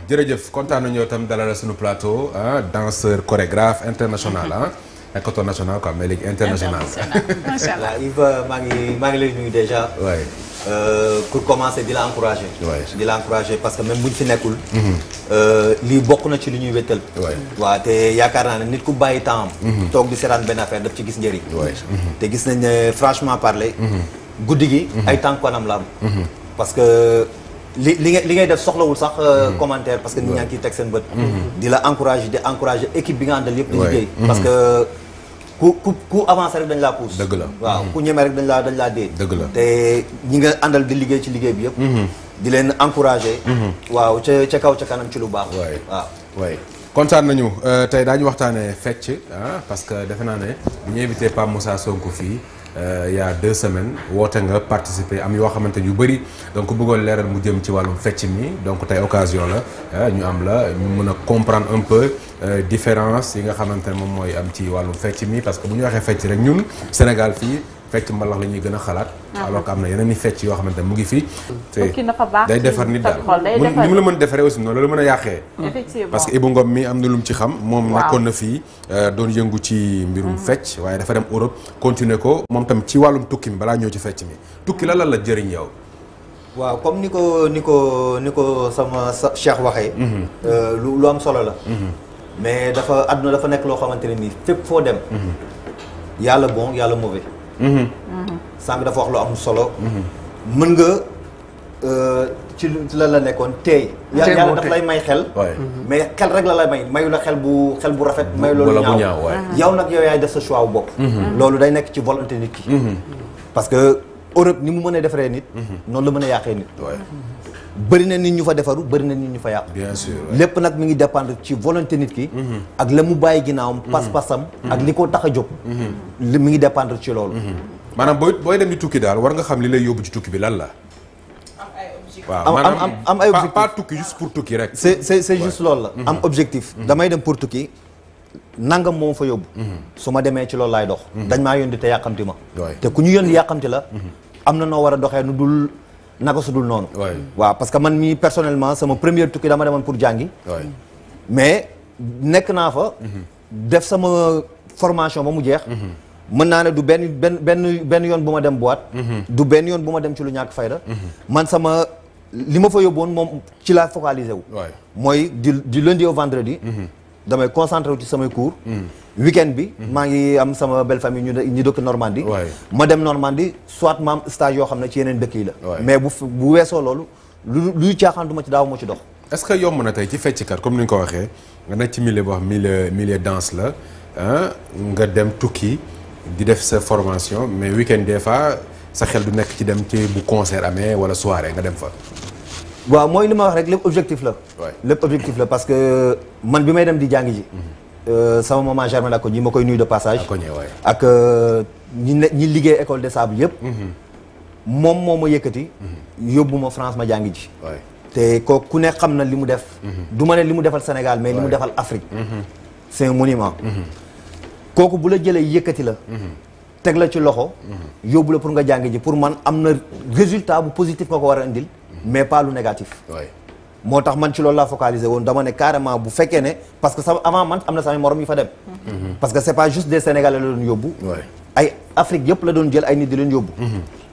jërëjëf kontaan nañu tam dalal suñu plateau danseur chorégraphe international école national quoi mais léegi international. macha allah Yves maa ngi lay nuyu déjà. waay. pour commencer di la encourager. waay di la encourager parce que même buñ fi nekkul. lii bokk na ci li ñuy wéttal. waay waaw te yaakaar naa ne nit ku bàyyi temps am. toog di seetaan benn affaire daf ci gis njëriñ. waay. te gis nañ ne franchement parler. guddi gi. ay temps kanam la am. parce que li ngay def soxlawul sax commentaire parce que nit ñaa ngi ciy teg seen bët. di la encourager di encourager équipe bi nga àndal yëpp di liggéey. parce que ku avancé rek dañ laa pousse. dëgg la waaw ku ñeme rek dañ laa dee. dëgg la te ñi nga àndal di liggéey ci liggéey bi yëpp. di leen encourager. waaw ca kaw ca kanam ci lu baax. waay waaw waay. kontaan nañu tey daañu waxtaanee fecc parce que defe naa ne bu ñu invité Pape Moussa Sonko fii. Il y a 2 semaines woote nga participer am yoo xamante yu bëri donc bëggoon leeral mu jëm ci wàllum fecc mi donc tey occasion la ñu am la ñu mën a comprendre un peu différence yi nga xamante ne moom mooy am ci wàllum fecc mi parce que bu ñu waxee fecc rek ñun Sénégal fii fecc mbalax la ñuy gën a xalaat. alors que am na yeneen i fecc yoo xamante ne mu ngi fi. te day defar nit daal ni mu la mën defaree aussi noonu la mën a yàqee. effectivement parce que Ibou Ngom mi am na lu mu ci xam. moom nekkoon na fii doon yëngu ci mbirum fecc waaye dafa dem Europe continuer ko moom tam ci wàllum tukki mi balaa ñëw ci fecc mi tukki la la jëriñ yow. waaw comme ni ko sama Cheikh waxee. lu am solo la. mais àdduna dafa nekk loo xamante ne nii fépp foo dem. yàlla bon yàlla mauvais. sànq dafa wax lu am solo. mën nga ci la nekkoon teey. yàlla daf lay may xel. mais xel rek la lay mayu la xel bu rafet. mayu loolu ñaaw yow nag yow yaay def sa choix bu bopp. loolu day nekk ci volonté nit ki. parce que Europe ni mu mën a defaree nit. noonu la mën a yàqee nit. bëri na nit ñu fa defaru bëri na nit ñu fa yàqu. bien sûr lépp nag mi ngi dépendre ci volonté nit ki. ak la mu bàyyi ginnaawam. pas-pasam. ak li ko tax a jóg. li mi ngi dépendre ci loolu. maanaam booy dem di tukki daal war nga xam li lay yóbbu ci tukki bi lan la. waaw am ay objectif pas tukki juste pour tukki rek. c'est juste loolu la. am objectif. damay dem pour tukki nangam moom fa yóbbu. su ma demee ci loolu laay dox. dañ maa yónni te yàqamti ma. te ku ñu yónni yàqamti la. am na noo war a doxee nu dul. naka su dul noonu. waaw parce que man mii personnellement sama première tukki dama demoon pour jàngi. mais nekk naa fa. def sama formation ba mu jeex. mën naa ne du benn yoon bu ma dem boîte. du benn yoon bu ma dem ci lu ñàkk fayda. man sama li ma fa yóbboon moom ci laa focalisé wu. mooy du lundi au vendredi. damay concentré wu ci samay cours. weekend bi maa ngi am sama belle famille ñu dëkk Normandie. ma dem Normandie soit ma am stage yoo xam ne ci yeneen dëkk yi la. mais bu weesoo loolu luy caaxaan du ma ci daaw moo ci dox. est-ce que yomb na tey ci fecckat comme ni nga ko waxee nga nekk ci milieu boo xam milieu danse la nga dem tukki di def sa formation mais weekend des fois sa xel du nekk ci dem ci bu concert amee wala soirée nga dem fa. waaw mooy li ma wax rek lépp objectif la. lépp objectif la parce que man bi may dem di jàngi ji. sama maman Germaine ak ko ñi ma koy nuyu de passage. ak ñi liggéey école des sables yëpp. moom moo ma yëkkati. yóbbu ma France ma jàngi ji. te kooku ku ne xam na li mu def. du ma ne li mu defal Sénégal mais li mu defal Afrique. c'est un monument. kooku bu la jëlee yëkkati la. teg la ci loxo. yóbbu la pour nga jàngi ji pour man am na résultat bu positif nga ko war a indil. mais pas lu négatif. moo tax man ci loolu laa focalisé woon dama ne carrément bu fekkee ne parce que avant man am na samay morom yu fa dem. parce que c'est pas juste des Sénégalais la doon yóbbu. ay Afrique yëpp la doon jël ay nit di leen yóbbu.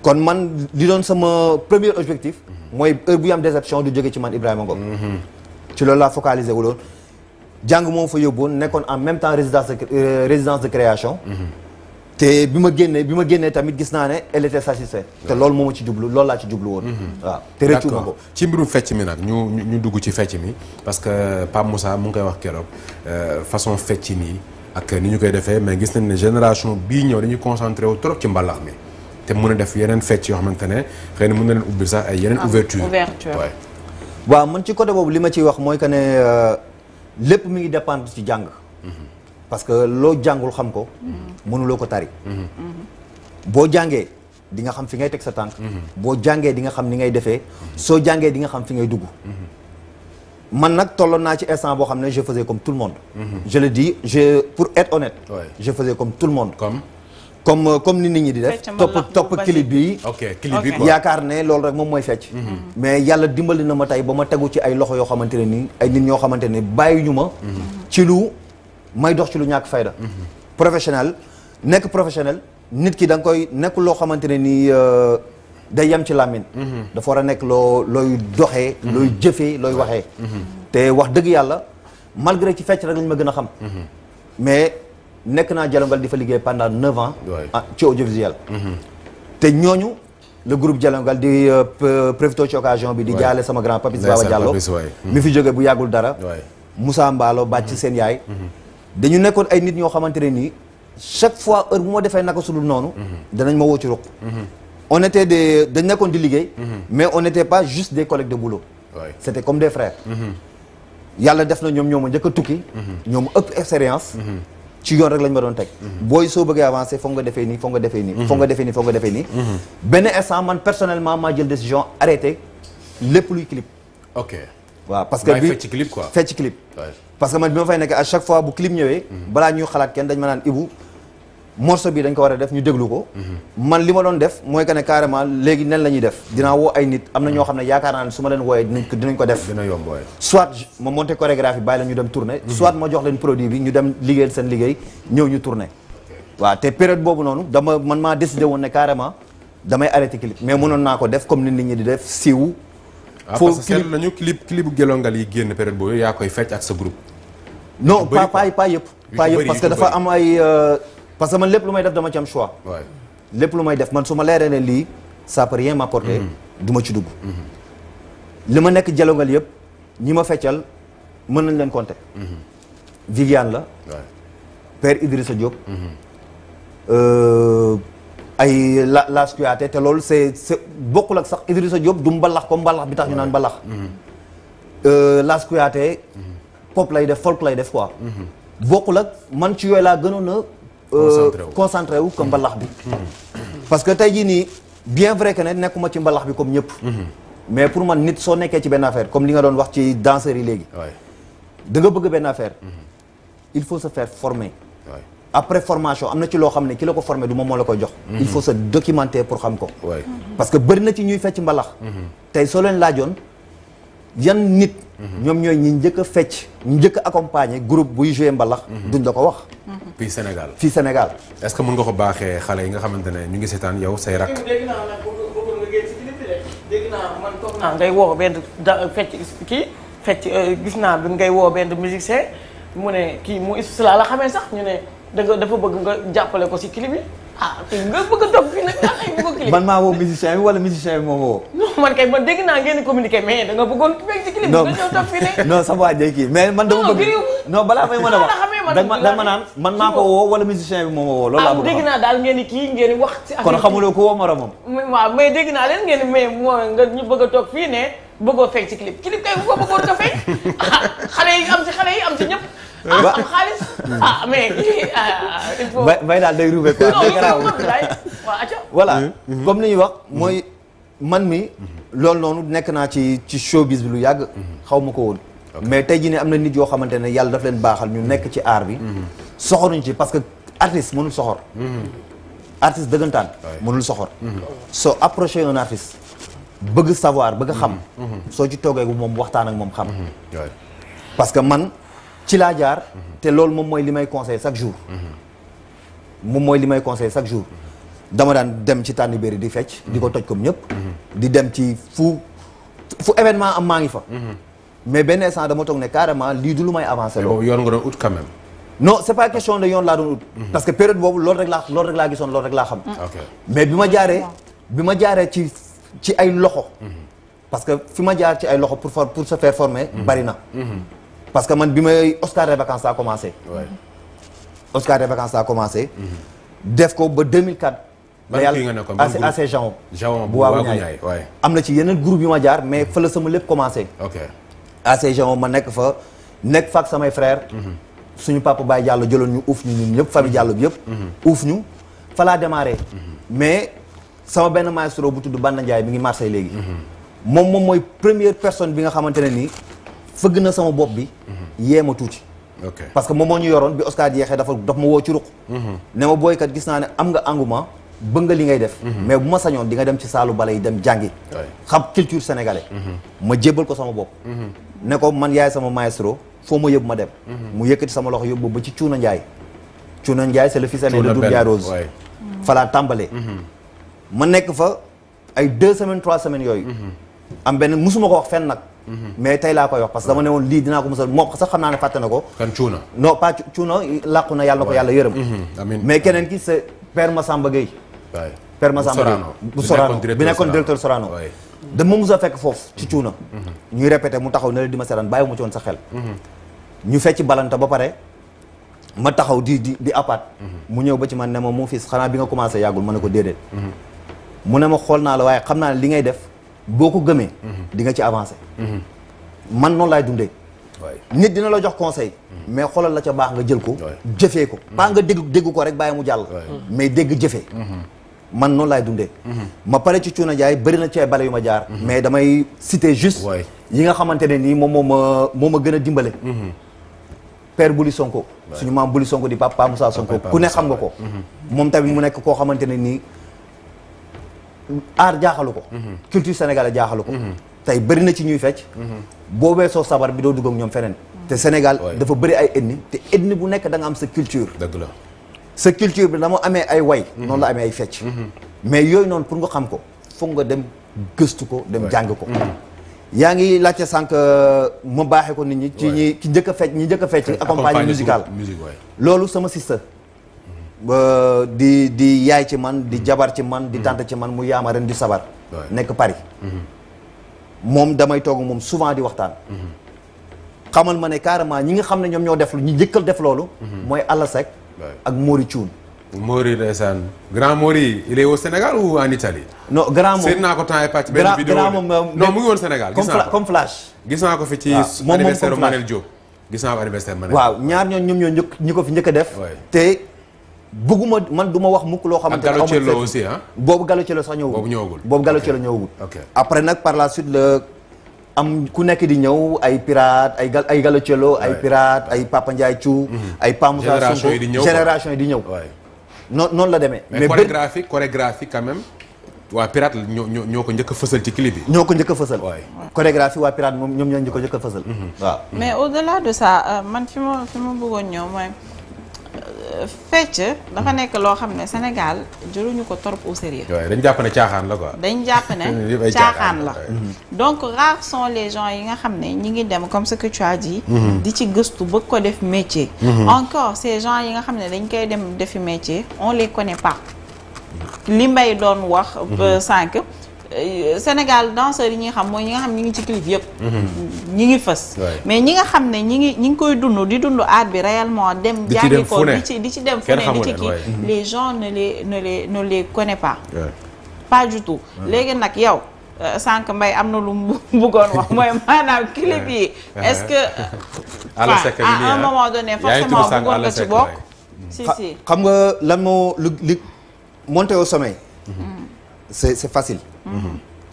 kon man li doon sama premier objectif. mooy heure bu am déception du jóge ci man Ibrahima Ngom. ci loolu laa focalisé wu loon jàng moom fa yóbbuwoon nekkoon en même temps résidence de création. te bi ma génnee tamit gis naa ne elle était satisfaite. te loolu moo ma ci jublu loolu laa ci jublu woon. waaw te rëccu ma ko. ci mbirum fecc mi nag ñu dugg ci fecc mi parce que Pape Moussa mu ngi koy wax keroog façon fecc nii ak ni ñu koy defee mais gis nañ ne génération bii ñëw dañuy concentré wu trop ci mbalax mi te mën a def yeneen fecc yoo xamante ne xëy na mën na leen ubbi sax ay yeneen ouverture waaw man ci côté boobu li ma ciy wax mooy que ne lépp mi ngi dépendre ci jàng. parce que loo jàngul xam ko. mënuloo ko tari. boo jàngee di nga xam fi ngay teg sa tànk. boo jàngee di nga xam ni ngay defee. soo jàngee di nga xam fi ngay dugg. man nag tolloon naa ci instant boo xam ne je faisais comme tout le monde. je le dis pour être honnête. je faisais comme tout le monde. comme ni nit ñi di def topp clip bi clip bi quoi yaakaar ne loolu rek moom mooy fecc mais yàlla dimbali na ma tey ba ma tegu ci ay loxo yoo xamante ne nii ay nit ñoo xamante ne bàyyi ñu ma ci lu may dox ci lu ñàkk fayda professionnel nekk professionnel nit ki da nga koy nekk loo xamante ne nii day yem ci làmmiñ dafa war a nekk looy doxee looy jëfee looy waxee te wax dëgg yàlla malgré ci fecc rek lañ ma gën a xam mais nekk naa Jalongal di fa liggéey pendant 9 ans ci audiovisuel te ñooñu le groupe Jalongal di profité ci occasion bi di jaale sama grand Papis Baba Diallo mi fi jóge bu yàggul dara Moussa Mballo bàcc seen yaay dañu nekkoon ay nit ñoo xamante ne nii chaque fois heure bu ma defee naka sudul noonu danañ ma woo ci ruq on était dañ nekkoon di liggéey mais on n'était pas juste des collègues de boulot c'était comme des frères yàlla def na ñoom ñoo ma njëkk a tukki ñoom ëpp expérience ci yoon rek lañ ma doon teg booy soo bëggee avancer foog nga defee nii foog nga defee nii foog nga defee nii foog nga defee nii benn instant man personnellement maa jël décision arrêté lépp luy clip ok waaw parce que bi fecc clip quoi fecc clip parce que man bi ma fay nekk à chaque fois bu clip ñëwee balaa ñuy xalaat kenn dañ ma naan Ibou morceau bi dañ ko war a def ñu déglu ko man li ma doon def mooy que ne carrément léegi nen la ñuy def dinaa woo ay nit am na ñoo xam ne yaakaar naa ne su ma leen wooyee dinañ ko def dina yomb soit ma monté chorégraphie bàyyi la ñu dem tourner soit ma jox leen produit bi ñu dem liggéeyal seen liggéey ñëw ñu tourner waaw te période boobu noonu man maa décidé woon ne carrément damay arrêté clip mais mënoon naa ko def comme ni nit ñi di def siiw parce que seetlu nañu clip bu Jalongal yi génn période boobu yaa koy fecc ak sa groupe non pas yëpp parce que dafa am ay parce que man lépp lu may def dama ci am choix lépp lu may def man su ma leeree ne lii ça peut rien m'apporter du ma ci dugg li ma nekk Jalongal yëpp ñi ma feccal mën nañ leen compter Viviane la Père Idrissa Diop ay Las Kouyaté te loolu c'est bokkul ak sax Idrissa Diop du mbalax comme mbalax bi tax ñu naan mbalax Las Kouyaté pop lay def folk lay def quoi bokkul ak man ci yooyu laa gënoon a concentré wu comme mbalax bi parce que tey jii nii bien vrai que ne nekkuma ci mbalax bi comme ñëpp mais pour man nit soo nekkee ci benn affaire comme li nga doon wax ci danseurs yi léegi da nga bëgg benn affaire il faut se faire former après formation am na ci loo xam ne ki la ko formé du moom moo la koy jox il faut se documenter pour xam ko parce que bëri na ci ñuy fecc mbalax tey soo leen laajoon yan nit ñoom ñooy ñi njëkk a fecc ñu njëkk a accompagner groupe buy jouer mbalax duñ la ko wax fii Sénégal est-ce que mën nga ko baaxee xale yi nga xamante ne ñu ngi seetaan yow say rakk dégg naa nag bëggoon nga génn si clip bi de dégg naa man toog naa ngay woo benn fecc gis naa bi ngay woo benn musicien mu ne kii mu Isou la xamee sax ñu ne dafa bëgg nga jàppale ko si clip bi nga bëgg a toog fii nag ay bëgg clip man maa woo musicien bi wala musicien bi moo woo non man kay man dégg naa ngeen communiqué mais da nga bëggoon fekk si clip bi nga ñëw toog fii ne non sama waa jay kii mais man dama bëgg non balaa may mën a wax da ma naan man maa ko woo wala musicien bi moo ma woo loolu laa bëgg dégg naa daal ngeen kii ngeen wax si kon xamuloo ko woo moromam waaw mais dégg naa leen ngeen mais moo nga ñu bëgg a toog fii ne bëggoo fekk ci clip kay bu ko bëggoon nga fekk xale yi am ci ñëpp am xaalis mais il faut bay daal day roubé quoi voilà comme li ñuy wax mooy man mi loolu noonu nekk naa ci showbiz bi lu yàgg xaw ma ko woon mais tey jii ne am na nit yoo xamante ne yàlla daf leen baaxal ñu nekk ci art bi soxoruñ ci parce que artiste mënul soxor artiste dëggantaan mënul soxor soo approché un artiste bëgg savoir bëgg xam soo ci toogee moom waxtaan ak moom xam parce que man ci laa jaar te loolu moom mooy li may conseil chaque jour dama daan dem ci tànn béri di fecc di ko toj comme ñëpp di dem ci fu événement am maa ngi fa mais benn instant dama toog ne carrément lii du lu may avancé loolu yoon nga doon ut quand même non c'est pas question de yoon laa doon ut parce que période boobu loolu rek laa gisoon loolu rek laa xam mais bi ma jaaree ci ay loxo parce que fi ma jaar ci ay loxo pour se faire former bari na parce que man bi may Oscar des vacances a commencé Oscar des vacances a commencé def ko ba 2004 ban kii nga nekkoon ban groupe AC Jaon bu Waagu Ñaay waay am na ci yeneen groupe yu ma jaar mais fa la sama lépp commencé AC Jaon ma nekk fa ak samay frère suñu papa Baye Diallo jëloon ñu uuf ñu ñun ñëpp famille Diallo bi yëpp uuf ñu fa laa démarré mais sama benn maestro bu tudd Banda Ndiaye mi ngi Marseille léegi moom mooy première personne bi nga xamante ne nii fëgg na sama bopp bi yee ma tuuti parce que moom moo ñu yoroon bi Oscar jeexee dafa ma woo ci ruq ne ma booykat gis naa ne am nga engouement bëgg nga li ngay def mais bu ma sañoon di nga dem ci saalu bale yi dem jàngi xam culture sénégalais ma jébbal ko sama bopp ne ko man yaay sama maestro foo ma yóbbu ma dem mu yëkkati sama loxo yóbbu ba ci Cuuna Njaay Cuuna Njaay c'est le fils aîné de Doudou Ndiaye Rose falaa tàmbalee ma nekk fa ay 2 semaines 3 semaines yooyu am benn musuma ko wax fenn nag mais tey laa koy wax parce que dama ne woon lii dinaa ko mos a moom sax xam naa ne fàtte na ko kan Cuuna non pas Cuuna làqu na yàlla na ko yàlla yërëm mais keneen ki c'est Père Massamba Gueye Père Massamba Gueye bu Sorano bi nekkoon directeur Sorano dama mos a fekk foofu ci Cuuna ñuy répété mu taxaw ne la di ma seetaan bàyyi mu ci woon sa xel ñu fecc balanta ba pare ma taxaw di apaat mu ñëw ba ci man ne ma mon fils xanaa bi nga commencé yàggul ma ne ko déedéet mu ne ma xool naa la waaye xam naa ne li ngay def boo ko gëmee di nga ci avancé man noonu laay dundee nit dina la jox conseil mais xoolal la ca baax nga jël ko jëfee ko pas nga dégg ko rek bàyyi mu jàll mais dégg jëfee man noonu laay dundee ma pare ci Cuuna Njaay bëri na ci ay bale yu ma jaar mais damay citer juste yi nga xamante ne nii moom moo ma gën a dimbale Père Buli Sonko suñu maam Buli Sonko di Papa Moussa Sonko ku ne xam nga ko moom tamit mu nekk koo xamante ne nii art jaaxalu ko culture sénégalaise jaaxalu ko tey bëri na ci ñuy fecc boo weesoo sabar bi doo dugg ak ñoom feneen te Sénégal dafa bëri ay ethnie te ethnie bu nekk da nga am sa culture dëgg la sa culture bi dama amee ay way noonu la amee ay fecc mais yooyu noonu pour nga xam ko foog nga dem gëstu ko dem jàng ko yaa ngi laajte sànq ma baaxee ko nit ñi ci ñi ci njëkk a fecc ñi njëkk a fecc accompagné musical loolu sama sister di yaay ci man di jabar ci man di tante ci man mu yaama ren di sabar nekk Paris moom damay toog moom souvent di waxtaan xamal ma ne carrément ñi nga xam ne ñoom ñoo def ñi njëkkal def loolu mooy Alla Seck ak Mori Thioune Mori ndeysaan grand Mori il est au Sénégal ou en Italie non grand moom seet naa ko temps ay pàcc benn vidéo non mu ngi woon Sénégal gis naa ko comme flash gis naa ko fi ci anniversaire Manel Diop gis naa ko anniversaire Manel waaw ñaar ñoom ñoo ñi ko fi njëkk a def te bëgguma man du ma wax mukk loo xamante ne Gallo Cello aussi ah boobu Gallo Cello sax ñëwagul boobu Gallo Cello ñëwagul après nag par la suite la am ku nekk di ñëw ay pirate ay Gallo Cello ay pirate ay Papa Ndiaye Thiou ay Pa Moussa Sonko génération yi di ñëw noonu la demee mais chorégraphie quand même waa pirate ñoo ko njëkk a fësal ci clip bi ñoo ko njëkk a fësal chorégraphie waa pirate moom ñoom ñoo ko njëkk a fësal waaw mais au-delà de ça man fi ma bëggoon ñëw mooy fecc dafa nekk loo xam ne Sénégal jëluñu ko trop au sérieux dañ jàpp ne caaxaan la quoi dañ jàpp ne caaxaan la donc rares sont les gens yi nga xam ne ñi ngi dem comme ce que tu as dit di ci gëstu bëgg ko def métier encore ces gens yi nga xam ne dañ koy dem defi métier on les connaît pas li Mbaye doon wax sànq Sénégal danseurs yi ñi nga xam mooy ñi nga xam ñi ngi ci clip yëpp ñi ngi fës mais ñi nga xam ne ñi ngi koy dund di dund art bi réellement dem jàngi ko di ci dem fu ne di ci kii les gens ne les connaissent pas du tout léegi nag yow sànq Mbaye am na lu mu bëggoon wax mooy maanaam clip yi est-ce que à un moment donné forcément bëggoon nga ci bokk si xam nga lan moo li monter au sommet c'est facile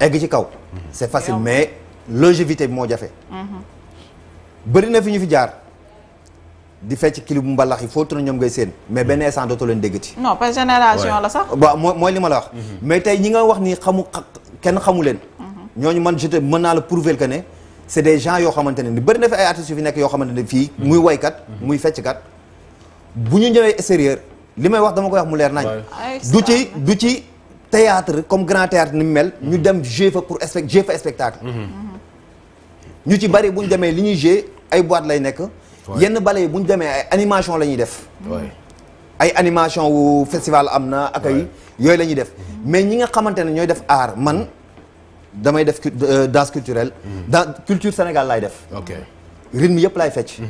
egg ci kaw c'est facile mais longévité bi moo jafe bëri na fi ñu fi jaar di fecc clip bu mbalax yi foo tourné ñoom ngay seen mais benn instant dootoo leen déggati non pas génération la sax waaw mooy li ma la wax mais tey ñi nga wax ni kenn xamu leen ñooñu man mën naa la prouver que ne c'est des gens yoo xamante ne ni bëri na fi ay artistes yu fi nekk yoo xamante ne fii muy woykat muy fecckat bu ñu ñëwee extérieur li may wax dama koy wax mu leer nañ du ci théâtre comme grand théâtre ni mu mel ñu dem jouer fa pour jouer fa spectacle ñu ci bari bu ñu demee li ñuy jouer ay boîte lay nekk yenn bale yi bu ñu demee ay animation la ñuy def ay animation wu festival am na ak ay yooyu la ñuy def mais ñi nga xamante ne ñooy def art man damay def danse culturelle dans culture Sénégal laay def rythme yëpp laay fecc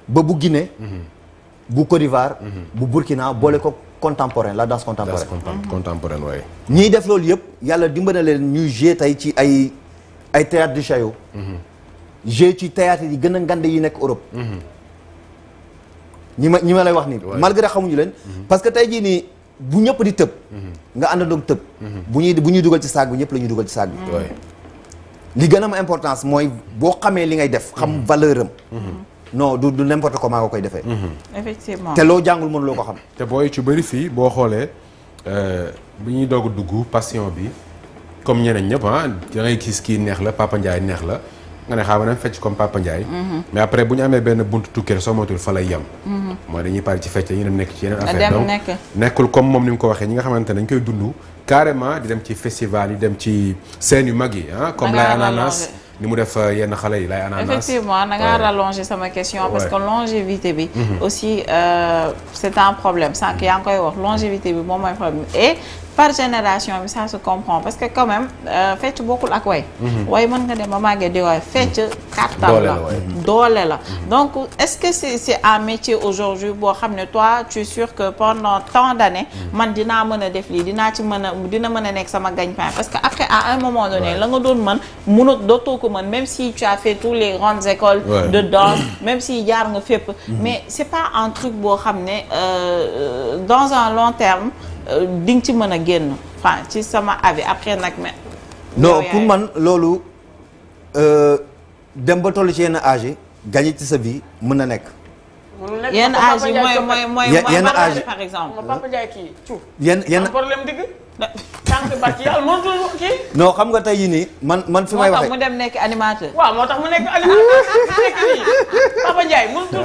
ba bu Guinée bu Côte d'Ivoire bu Burkina boole ko contemporain la danse contemporaine contemporaine waaye ñiy def loolu yëpp yàlla dimbali leen ñuy jouer tey ci ay théâtre du Chaillot jouer ci théâtre yi gën a ngande yi nekk Europe ñi ma lay wax nii malgré xamuñu leen parce que tey jii nii bu ñëpp di tëb nga àndandoog tëb bu ñuy dugal ci saag bi ñëpp la ñuy dugal ci saag bi li gën a am importance mooy boo xamee li ngay def xam valeur am non du n'importe comment nga koy defee. effectivement te loo jàngul mën loo ko xam. te booy ci bëri fii boo xoolee bi ñuy doog a dugg passion bi comme ñeneen ñëpp da ngay gis kii neex la Papa Ndiaye neex la nga ne xaaral ma dem fecc comme Papa Ndiaye. mais après bu ñu amee benn buntu tukkee soo moytuwul fa lay yem. mooy dañuy pare ci fecc ñu dem nekk ci yeneen affaire donc nekkul comme moom ni mu ko waxee ñi nga xamante ne dañ koy dund carrément di dem ci festival yi dem ci scène yu mag yi comme Lay Ananas ni mu def yenn xale yi Lay Ananas. effectivement da ngaa rallonger sama question parce que longévité bi aussi c'est un problème sànq yaa ngi koy wax longévité bi moom mooy problème et par génération bi ça se comprend parce que quand même fecc bokkul ak way way mën nga dem ba màggee di way fecc kàttan la doole la donc est-ce que c'est un métier aujourd'hui boo xam ne toi tu es sûr que pendant tant d'années man dinaa mën a def lii dinaa ci mën a dina mën a nekk sama gagne-pain parce que après à un moment donné la nga doon mën dootoo ko mën même si tu as fait tous les grandes écoles de danse même si jaar nga fépp mais c'est pas un truc boo xam ne dans un long terme di nga ci mën a génn enfin ci sama avis après nag mais. non pour man loolu dem ba toll ci yenn âge yi gagner ci sa vie mën na nekk. yenn âge yi mooy yenn âge yi par exemple. Papa Ndiaye kii cuuf. yenn problème digg. tànk ba ci yàlla mënatul kii. non xam nga tey jii nii man fi may waxee. moo tax mu dem nekk animateur. waaw moo tax mu nekk animateur Papa Ndiaye mënatul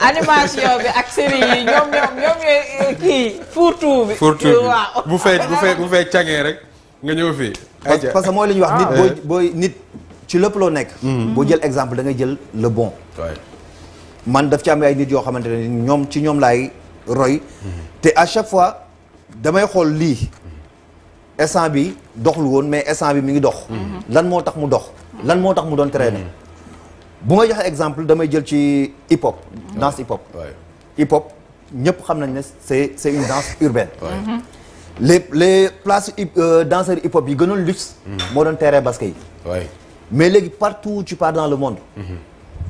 animation bi ak série yi ñoom ñooy kii fourre-tout bi. waaw bu fee cangee rek nga ñëw fii. parce que mooy li ñuy wax nit booy nit ci lépp loo nekk. boo jël exemple da ngay jël le bon. man daf ci am ay nit yoo xamante ne ñoom laay roy. te à chaque fois damay xool lii instant bi doxul woon mais instant bi mi ngi dox. lan moo tax mu dox. lan moo tax mu doon traîner. bu may joxe exemple damay jël ci hip hop. danse hip hop. hip hop ñëpp xam nañ ne c'est une danse urbaine. les places danseurs hip hop yi gënoon luxe. moo doon terrain basket yi. mais léegi partout où tu pars dans le monde.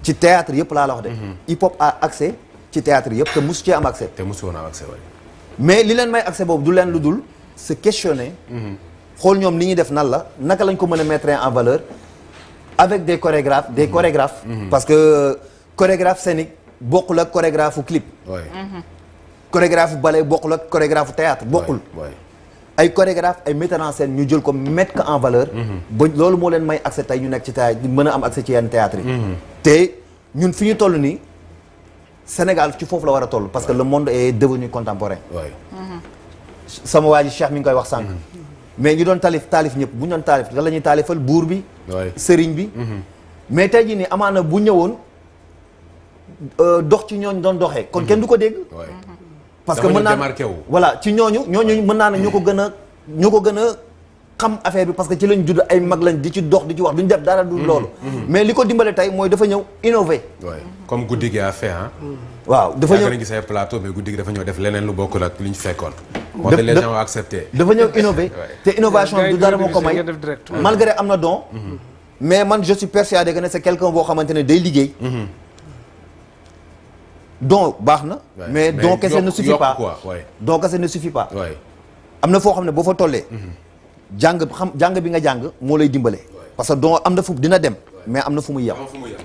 ci théâtre yëpp laa la wax de. hip hop a accès ci théâtre yëpp te mosu cee am accès. te mosu woon am accès waay. mais li leen may accès boobu du leen lu dul se questionner. xool ñoom li ñuy def nan la naka lañ ko mën a mettre en valeur avec des chorégraphes. parce que chorégraphe scénique bokkul ak chorégraphe clip. chorégraphe ballet bokkul ak chorégraphe théâtre bokkul. ay chorégraphe ay metteur en scène ñu jël ko mettre ko en valeur. ba loolu moo leen may accès tey ñu nekk ci théâtre mën a am accès ci yenn théâtre yi. te ñun fi ñu toll nii Sénégal ci foofu la war a toll parce que le monde est devenu contemporain. sama waa ji Cheikh mi ngi koy wax sànq. mais ñu doon taalif ñëpp bu ñu doon taalif lan la ñuy taalifal buur bi. sëriñ bi. mais tey jii nii amaana bu ñëwoon dox ci ñooñu doon doxee. kon kenn du ko dégg. parce que mën naa voilà ci ñooñu mën naa ne ñoo ko gën a xam affaire bi parce que ci lañ judd ay mag lañ di ci dox di ci wax duñ def dara du loolu. mais li ko dimbale tey mooy dafa ñëw innover. comme guddi gi a fait waaw dafa ñëw gis ay plateau mais guddi gi dafa ñëw def leneen lu bokkul ak li ñu fekkoon. moo tax les gens ont accepté. dafa ñëw innover te innovation du dara moo ko may malgré am na don. mais man je suis persuadé que ne c'est quelqu'un boo xamante ne day liggéey. don baax na. mais don kese ne suffit pas don kese ne suffit pas. am na foo xam ne boo fa tollee. jàng bi nga jàng moo lay dimbale. parce que don am na fu dina dem. mais am na fu muy yem.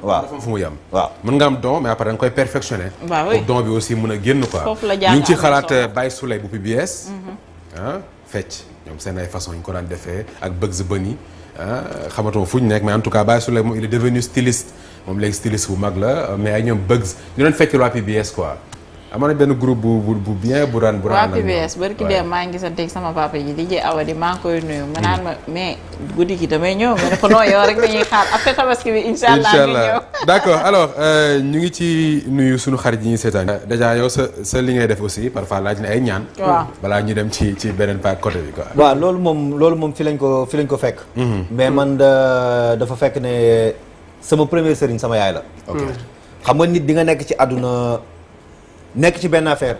waaw fu muy yem. waaw mën nga am don mais après da nga koy perfectionner. pour don bi aussi mën a génn quoi. foofu la jàng ñu ngi ci xalaat Baye Souley bu PBS. fecc ñoom seen ay façon ñu ko daan defee ak Bugs Bunny xamatuma fu ñu nekk mais en tout cas Baye Souley moom il est devenu styliste moom léegi styliste bu mag la mais ay ñoom Bugs ñu doon fecc waa PBS quoi. amoon na benn groupe bu bien bu daan. waa PBS bari ki dem maa ngi gisanteeg sama papa ji DJ Awadi maa ngi koy nuyu. mu naan ma mais guddi gi damay ñëw ma ne ko non yow rek dañuy xaar après tabaski bi incha allah d'accord alors ñu ngi ci nuyu suñu xarit yi ñuy seetaan. déjà yow sa li ngay def aussi parfois laaj na ay ñaan. waaw balaa ñu dem ci beneen côté bi quoi. waaw loolu moom fi lañ ko fekk. mais man dafa fekk ne sama premier sëriñ sama yaay la. ok xam nga nit di nga nekk ci àdduna. nekk ci benn affaire.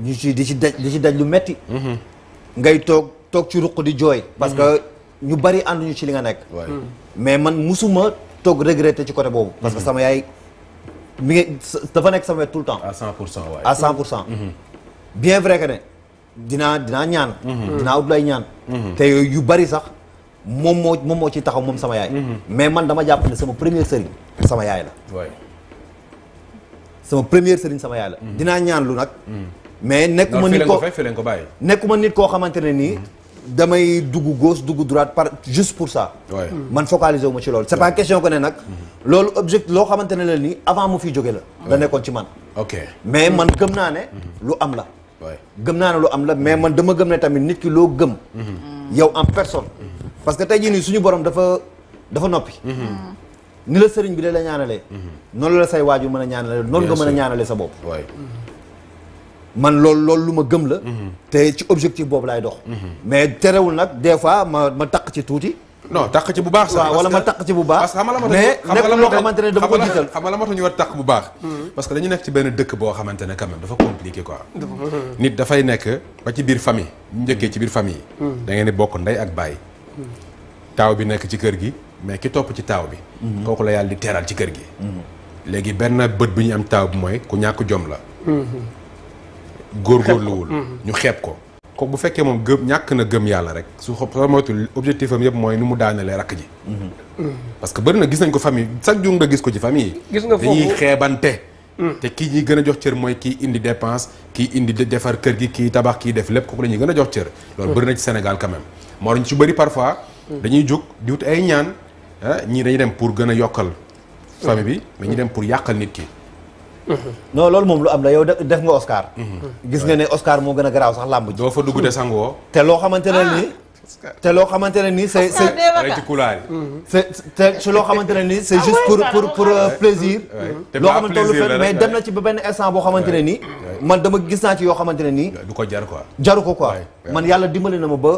ñu ci di ci daj lu metti ngay toog ci ruq di jooy. parce que ñu bari ànduñu ci li nga nekk. mais man musuma toog regretter ci côté boobu. parce que sama yaay mi ngi dafa nekk sama wet tout le temps. à 100% waay. à 100%. bien vrai que ne dinaa ñaan. dinaa ut lay ñaan. te yu bari sax moom moo ci taxaw moom sama yaay. mais man dama jàpp ne sama premier sëriñ sama yaay la. sama première sëriñ sama yaay la. dinaa ñaanlu nag. mais nekkuma nit koo ko bàyyi. nekkuma nit koo xamante ne nii. damay dugg gauche dugg droite par juste pour ça. man focaliser wu ma ci loolu. c'est pas question que ne nag. loolu objectif loo xamante ne la nii avant mu fiy jóge la. da nekkoon ci man. ok mais man gëm naa ne. lu am la. gëm naa ne lu am la mais man dama gëm ne tamit nit ki loo gëm. yow en personne. parce que tey jii nii suñu borom dafa noppi. ni la sëriñ bi la ñaanalee. noonu la say waajur mën a ñaanalee noonu nga mën a ñaanalee sa bopp. man loolu lu ma gëm la. te ci objectif boobu laay dox. mais terewul nag des fois ma takk ci tuuti. non takk ci bu baax sax. waaw wala ma takk ci bu baax. parce que xam nga mais nekk loo xamante ne dama ko jiital. xam nga la moo tax ñu war takk bu baax. parce que dañu nekk ci benn dëkk boo xamante ne quand même dafa compliqué quoi. nit dafay nekk ba ci biir famille. ñu njëkkee ci biir famille. da ngeen di bokk ndey ak baay. taaw bi nekk ci kër gi mais ki topp ci taaw bi. kooku la yàlla di teral ci kër gi. léegi benn bët bi ñu am taaw bi mooy ku ñàkk jom la. góorgóorluwul ñu xeeb ko. ko bu fekkee moom ñàkk na gëm yàlla rek su soo moytul objectif am yëpp mooy nu mu daanelee rakk ji. parce que bëri na gis nañ ko famille chaque jour nga gis ko ci famille yi. gis nga foofu dañuy xeebante. te kii ñuy gën a jox cër mooy kii indi dépense kii indi defar kër gi kii tabax kii def lépp kooku la ñuy gën a jox cër. loolu bëri na ci Sénégal quand même. moo ñu ci bëri parfois. dañuy jóg di wut ay ñaan ñii dañuy dem pour gën a yokkal famille bi mais ñu dem pour yàqal nit ki. non loolu moom lu am la yow def nga Oscar. gis nga ne Oscar moo gën a garaaw sax làmb ji. doo fa dugg te sangoo. te loo xamante ne nii. te loo xamante ne nii c'est ci kulaar yi. c'est loo xamante ne nii c'est juste pour plaisir. loo xamante ne lu fait mais dem na ci ba benn instant boo xamante ne nii. man dama gis naa ci yoo xamante ne nii. du ko jar quoi. jaru ko quoi man yàlla dimbali na ma ba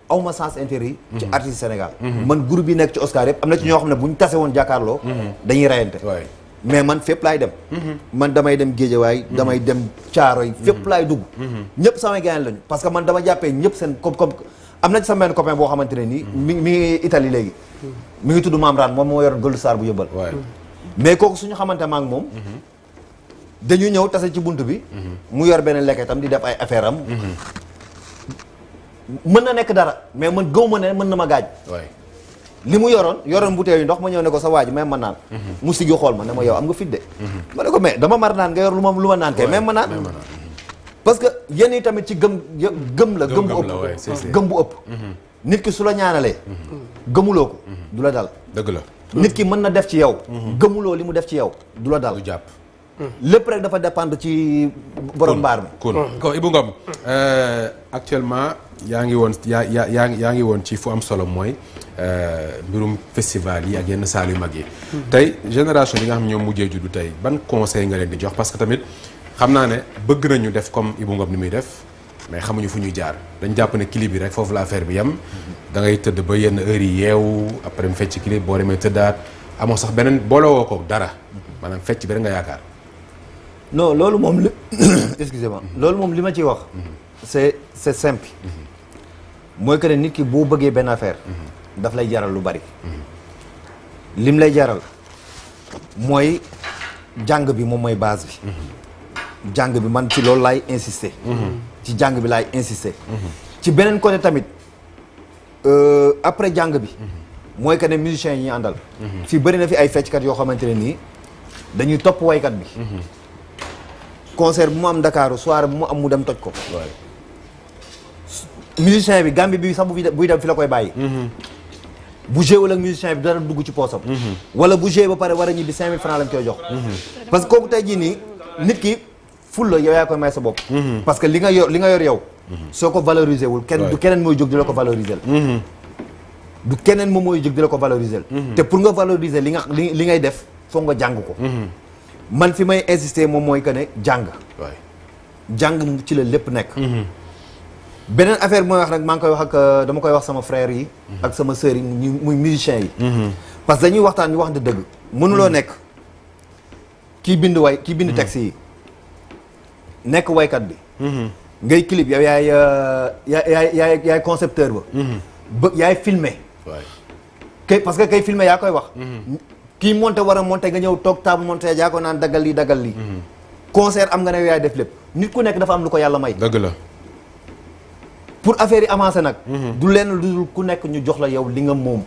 awma sens intérêt ci artiste Sénégal. man groupe yi nekk ci Oscar yëpp am na ci ñoo xam ne bu ñu tase woon jàkkaarloo. dañuy reyante. mais man fépp laay dem. man damay dem Géejawaay damay dem Caaroy fépp laay dugg. ñëpp samay gaañ lañu parce que man dama jàppee ñëpp seen comme am na ci sama benn copain boo xamante ne nii. mi ngi Italie léegi. mi ngi tudd Mamran moom moo yor Gold Star bu yëbbal. mais kooku suñu xamante ma ak moom. dañu ñëw tase ci bunt bi. mu yor benn lekketam di def ay affaire am. mën na nekk dara mais man gëw ma ne mën na ma gaañ. li mu yoroon bouteille ndox ma ñëw ne ko sa waa ji même ma naan. mu siggi xool ma ne ma yow am nga fit de. ma ne ko mais dama mar naan nga yor lu ma naan kay même ma naan. parce que yéen yi tamit ci gëm la. gëm bu ëpp gëm bu ëpp. nit ki su la ñaanalee. gëmuloo ko du la dal. dëgg la nit ki mën na def ci yow. gëmuloo li mu def ci yow du la dal. du jàpp. lépp rek dafa dépendre ci borom mbaar mi. kon Ibou Ngom actuellement yaa ngi woon ci fu am solo mooy mbirum festival yi ak yenn saal yu mag yi. tey génération bi nga xam ñoom mujjee juddu tey ban conseil nga leen di jox parce que tamit xam naa ne bëgg nañu def comme Ibou Ngom ni muy def mais xamuñu fu ñuy jaar dañ jàpp ne clip bi rek foofu la affaire bi yem. da ngay tëdd ba yenn heures yi yeewu après mu fecc clip boo demee tëddaat amoo sax beneen boolewoo ko dara maanaam fecc bi rek nga yaakaar. non loolu moom li excusez-moi loolu moom li ma ciy wax c'est simple mooy que ne nit ki boo bëggee benn affaire daf lay jaral lu bari lim lay jaral mooy jàng bi moom mooy base bi jàng bi man ci loolu laay insister ci jàng bi laay insister ci beneen côté tamit après jàng bi mooy que ne musiciens yi ñu àndal fii bëri na fi ay fecckat yoo xamante ne nii dañuy topp waykat bi concert bu mu am Dakar soirée bu mu am mu dem toj ko. musicien bi Gambie bi sax buy dem fi la koy bàyyi. bu jéewul ak musicien bi dara dugg ci poosam. wala bu jéew ba pare war a ñibbi 5000 francs lañ koy jox. parce que kooku tey jii nii nit ki ful la yow yaa koy may sa bopp. parce que li nga yor yow. soo ko valoriser wul du keneen mooy jóg di la ko valoriser. du keneen moom mooy jóg di la ko valoriser. te pour nga valoriser li ngay def foog nga jàng ko. man fi may insister moom mooy que ne jàng. jàng ci la lépp nekk. beneen affaire bi mooy wax nag maa ngi koy wax ak dama koy wax sama frère yi. ak sama sœur yi muy musiciens yi. parce que dañuy waxtaan ñu wax de dëgg. mënuloo nekk kii bind texte yi nekk waykat bi. ngay clip yow yaay concepteur ba. yaay filmer. parce que kay filmer yaa koy wax. kii monté war a monté nga ñëw toog table monté yaa ko naan daggal lii concert am nga ne yaay def lépp nit ku nekk dafa am lu ko yàlla may. dëgg la. pour affaire yi avancer nag. du lenn lu dul ku nekk ñu jox la yow li nga moom.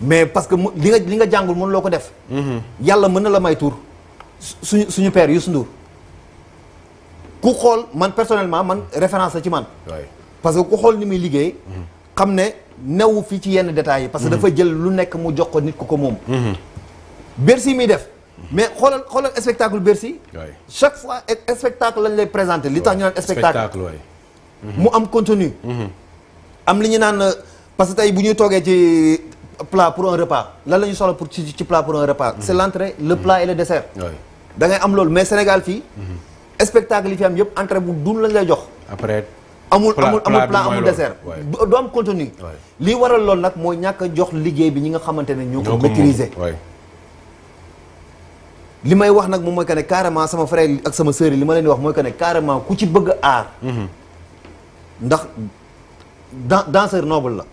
mais parce que li nga jàngul mën loo ko def. yàlla mën na la may tur suñu père Youssou Ndour ku xool man personnellement man référence la ci man. parce que ku xool ni muy liggéey. xam ne newu fii ci yenn détails yi. parce que dafa jël lu nekk mu jox ko nit ku ko moom. Bercy muy def. mais xoolal spectacle Bercy. chaque fois spectacle lañ lay présenté li tax ñu naan spectacle. mu am contenu. am li ñu naan parce que tey bu ñuy toogee ci plat pour un repas lan la ñu soxla pour ci plat pour un repas. c'est l'entrée le plat et le dessert. da ngay am loolu mais Sénégal fii. spectacle yi fi am yëpp entrée bu dun lañ lay jox. après amul plat amul dessert. du am contenu. lii waral loolu nag mooy ñàkk a jox liggéey bi ñi nga xamante ne ñoo ko maîtriser. li may wax nag moom mooy que ne carrément sama frère ak sama sœur li ma leen di wax mooy que ne carrément ku ci bëgg aar. ndax danseur noble la.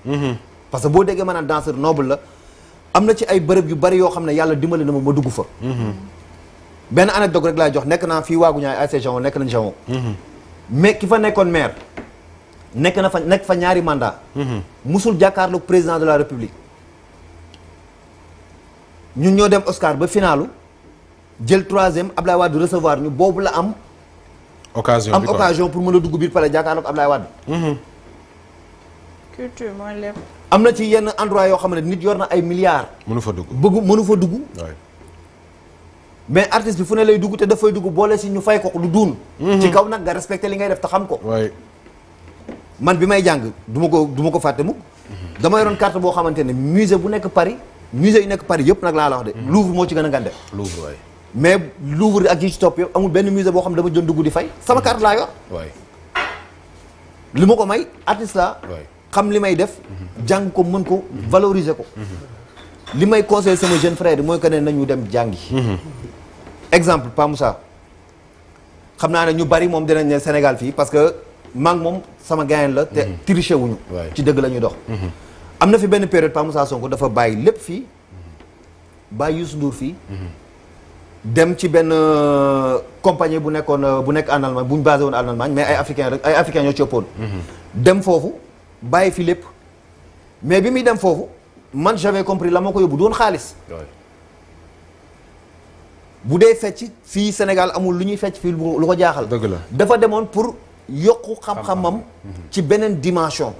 parce que boo déggee maanaam danseur noble la am na ci ay bërëb yu bari yoo xam ne yàlla dimbali na ma dugg fa. benn anecdote rek laay jox nekk naa fii waagu ñaay ASC Jamon nekk nañ Jamon. mais ki fa nekkoon maire nekk fa ñaari mandat. musul jàkkaarloog président de la république. ñun ñoo dem Oscar ba finalu jël 3e Ablaye Wade recevoir ñu boobu la am. occasion pour mën a dugg biir palais jàkkaarloog Ablaye Wade. culture mooy lépp. am na ci yenn endroit yoo xam ne nit yor na ay milliards. mënu fa dugg mënu fa dugg. mais artiste bi fu ne lay dugg te dafay dugg boole si ñu fay ko lu duun. ci kaw nag nga respecté li ngay def te xam ko. man bi may jàng du ma ko fàtte mukk. dama yoroon carte boo xamante ne musée bu nekk Paris musée yu nekk Paris yëpp nag laa la wax de. Louvre moo ci gën a ngande. Louvre waay. mais Louvre ak yi ci topp yëpp amul benn musée boo xam ne dama doon dugg di fay sama carte laa yor. li ma ko may artiste la xam li may def. jàng ko mën ko valoriser ko. li may conseiller sama jeune frère mooy que ne nañu dem jàngi. exemple Pa Moussa xam naa ne ñu bari moom dinañ ne Sénégal fii parce que maa ngi moom sama gayen la te triché wuñu ci dëgg la ñuy dox. am na fi benn période Pa Moussa Sonko dafa bàyyi lépp fii bàyyi Youssou Ndour fii. dem ci benn compagnie bu nekk en Allemagne bu ñu basé woon en Allemagne mais ay africains ñoo ci ëppoon. dem foofu bàyyi fi lépp mais bi muy dem foofu man j'avais compris la moo ko yóbbu doon xaalis. bu dee fecc fii Sénégal amul lu ñuy fecc fii lu ko jaaxal. dëgg la dafa demoon pour yokku xam-xamam. ci beneen dimension.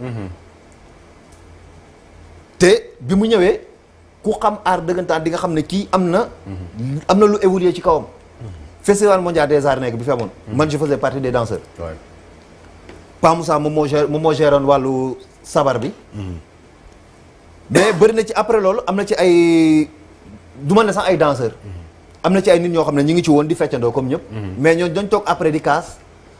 te bi mu ñëwee ku xam aar dëggantaan di nga xam ne kii am na lu évolué ci kawam. festival mondial des arts nègres bi fi amoon. man je faisais partie des danseurs. Pa Moussa moom moo géroon wàllu sabar bi. mais bëri na ci après loolu am na ci ay du ma ne sax ay danseurs. am na ci ay nit ñoo xam ne ñu ngi ci woon di feccandoo comme ñëpp. mais ñoo dañ toog après di kaas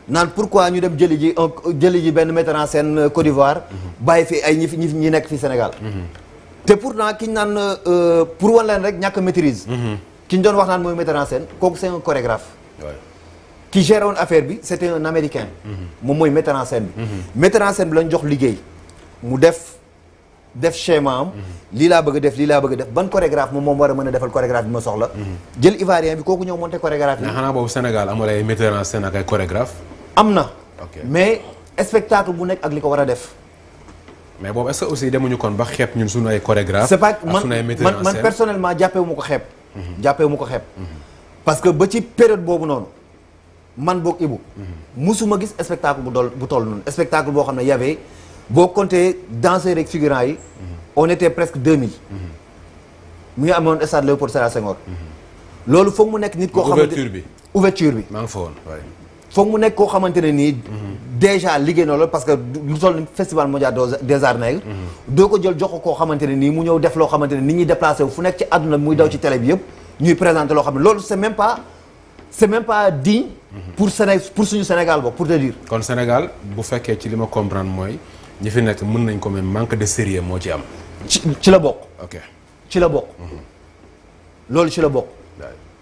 naan pourquoi ñu dem jëli ji benn metteur en scène Côte d'Ivoire. bàyyi fi ay ñi nekk fii Sénégal. te pourtant ki ñu naan pour wan leen rek ñàkk maîtrise. ki ñu doon wax naan mooy metteur en scène kooku c'est un chorégraphe. ki géré woon affaire bi c'était un américain. moom mooy metteur en scène bi. metteur en scène bi lañ jox liggéey mu def schéma am. lii laa bëgg a def ban chorégraphe moom war a mën a defal chorégraphe bi ma soxla. jël ivoirien bi kooku ñëw monter chorégraphe yi. mais xanaa boobu Sénégal amul ay metteur en scène ak ay chorégraphe. am na. mais spectacle bu nekk ak li ko war a def. mais boobu est-ce que aussi demuñu kon ba xeeb ñun suñu ay chorégraphe. c'est pas man personnellement jàppewu ma ko xeeb. parce que ba ci période boobu noonu man boog Ibou. musuma gis spectacle bu toll noonu spectacle boo xam ne y avait boo compté danseurs ak figurants yi. on était presque 2000. mu ngi amoon stade Léopold Sédar Senghor. loolu foog mu nekk nit koo xamante ouverture bi maa ngi fa woon waaye. foog mu nekk koo xamante ne nii. déjà liggéey na loolu parce que lu toll ni festival mondial des arts nègres. doo ko jël jox ko koo xamante ne nii mu ñëw def loo xamante ne nit ñi déplacé wu fu nekk ci àdduna muy daw ci télé bi yëpp ñuy présenter loo xam ne loolu c'est même pas digne. pour suñu Sénégal boobu pour te dire. kon Sénégal bu fekkee ci li ma comprendre mooy ñi fi nekk mën nañ ko même manque de sérieux moo ci am. ci la bokk. ok ci la bokk. loolu ci la bokk.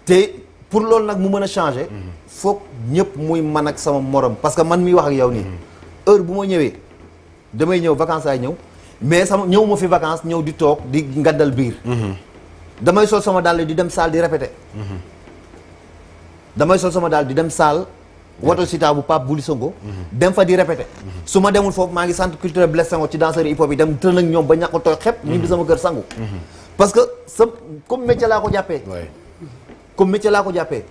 te pour loolu nag mu mën a changer. foog ñëpp muy man ak sama morom parce que man miy wax ak yow nii. heure bu ma ñëwee damay ñëw vacances ay ñëw mais ñëw ma fi vacances ñëw di toog di ngaddal biir. damay sol sama dàll di dem salle di répéter. damay sol sama dàll di dem salle woto sita bu Pape Bouli Songo dem fa di répété su ma demul foofu maa ngi centre culturel Blaise Senghor ci danseur hip hop yi dem tën ak ñoom ba ñàkk tooy xepp ñibbi sama kër sangu parce que comme métier laa ko jàppee comme métier laa ko jàppee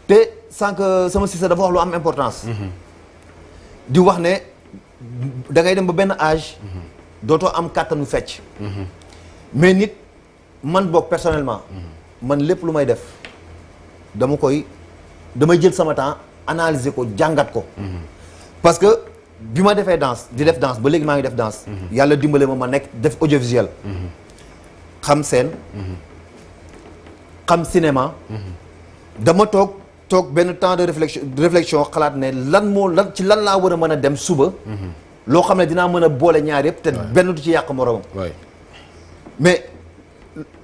te sànq sama sister dafa wax lu am importance di wax ne da ngay dem ba benn âge dootoo am kàttanu fecc mais nit man boog personnellement man lépp lu may def damay jël sama temps analyser ko jàngat ko parce que bi ma defee danse di def danse ba léegi maa ngi def danse yàlla dimbale ma nekk def audiovisuel xam scène xam cinéma dama toog benn temps de réflexion xalaat ne lan ci lan laa war a mën a dem suba loo xam ne dinaa mën a boole ñaar yëpp te benn du ci yàq moroomam mais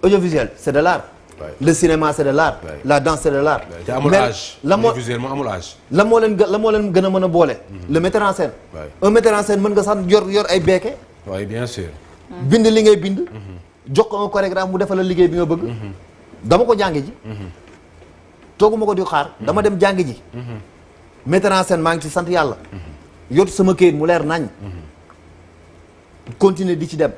audiovisuel c'est de l'art le cinéma c'est de l'art la danse c'est de l'art te amul âge audiovisuel moo amul âge la moo leen gën a mën a boole le metteur en scène un metteur en scène mën nga sax yor ay beeke oui bien sûr bind li ngay bind jox ko un chorégraphe mu defal la liggéey bi nga bëgg dama ko jàngi ji tooguma ko di xaar dama dem jàngi ji metteur en scène maa ngi ci sant yàlla yot sama këyit mu leer nañ continuer di ci dem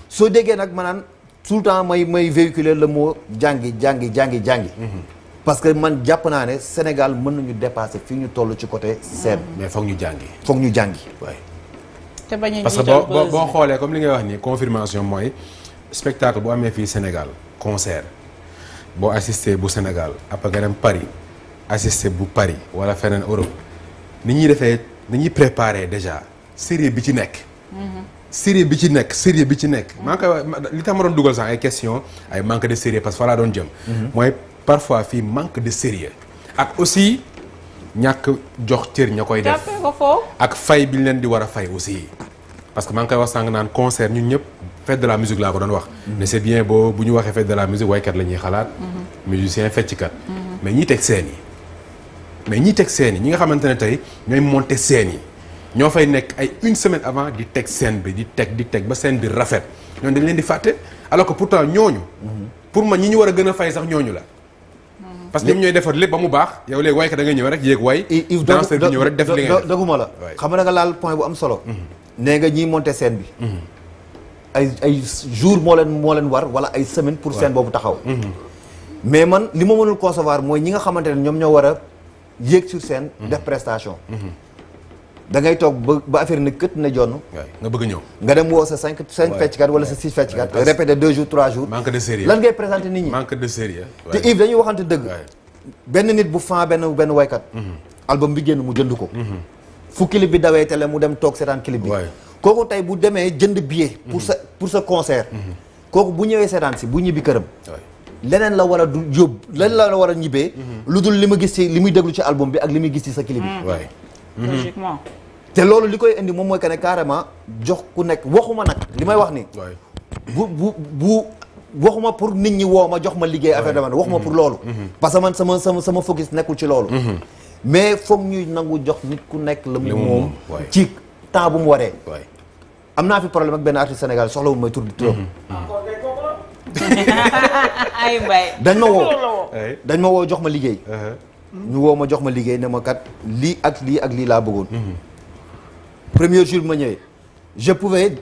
soo déggee nag ma naan tout le temps may véhiculer le mot jàngi parce que man jàpp naa ne Sénégal mën nañu dépasser fii ñu toll ci côté scène mais foog ñu jàngi waay te bañ a parce que boo xoolee comme li ngay wax nii confirmation mooy spectacle bu amee fii Sénégal concert boo assisté bu Sénégal après nga dem Paris assisté bu Paris wala feneen Europe ni ñuy préparer déjà série bi ci nekk série bi ci nekk maa ngi koy wax li tax ma doon dugal sax ay question ay manque de sérieux parce que fa laa doon jëm mooy parfois fii manque de sérieux ak aussi ñàkk jox cër ña koy def ak fay bi ñu leen di war a fay aussi parce que maa ngi koy wax sànq naan concert ñun ñëpp fête de la musique laa ko doon wax mais c'est bien beau bu ñu waxee fête de la musique waykat la ñuy xalaat musicien fecckat mais ñiy teg scène yi ñi nga xamante ne tey ñooy monter scène yi ñoo fay nekk ay une semaine avant di teg scène bi di teg ba scène bi rafet ñooñu dañ leen di fàtte alors que pourtant ñooñu pour man ñi ñu war a gën a fay sax ñooñu la parce que ñoom ñooy defar lépp ba mu baax yow léegi waykat da ngay ñëw rek yéeg way danseur bi ñëw rek def li ngay def doguma la xam nga laal point bu am solo nee nga ñiy monter scène bi ay jour moo leen war wala ay semaine pour scène boobu taxaw mais man li ma mënul concevoir mooy ñi nga xamante ne ñoom ñoo war a yéeg sur scène def prestation da ngay toog ba affaire ne kët na jonn nga bëgg ñëw nga dem woo sa 5 fecckat wala sa 6 fecckat répété 2 jours 3 jours manque de sérieux lan ngay présenter nit ñi manque de sérieux te Yves dañuy waxante dëgg benn nit bu fan benn waykat album bi génn mu jënd ko fu clip bi dawee télé mu dem toog seetaan clip bi kooku tey bu demee jënd billet pour sa concert kooku bu ñëwee seetaan si bu ñibbi këram leneen la war a du yóbbu leneen la war a ñibbee lu dul li ma gis ci li muy déglu ci album bi ak li muy gis ci sa clip bi logiquement te loolu li koy indi moom mooy que ne carrément jox ku nekk waxuma nag li may wax ni bu waxuma pour nit ñi woo ma jox ma liggéey affaire dama waxuma pour loolu parce que man sama focus nekkul ci loolu mais foog ñuy nangu jox nit ku nekk la mu moom ci temps bu mu waree am naa fi problème ak benn artiste Sénégal soxla wu may tur di turam ay mbay dañ ma woo jox ma liggéey ñu woo ma jox ma liggéey ne ma kat lii ak lii laa bëggoon premier jour bi ma ñëwee je pouvais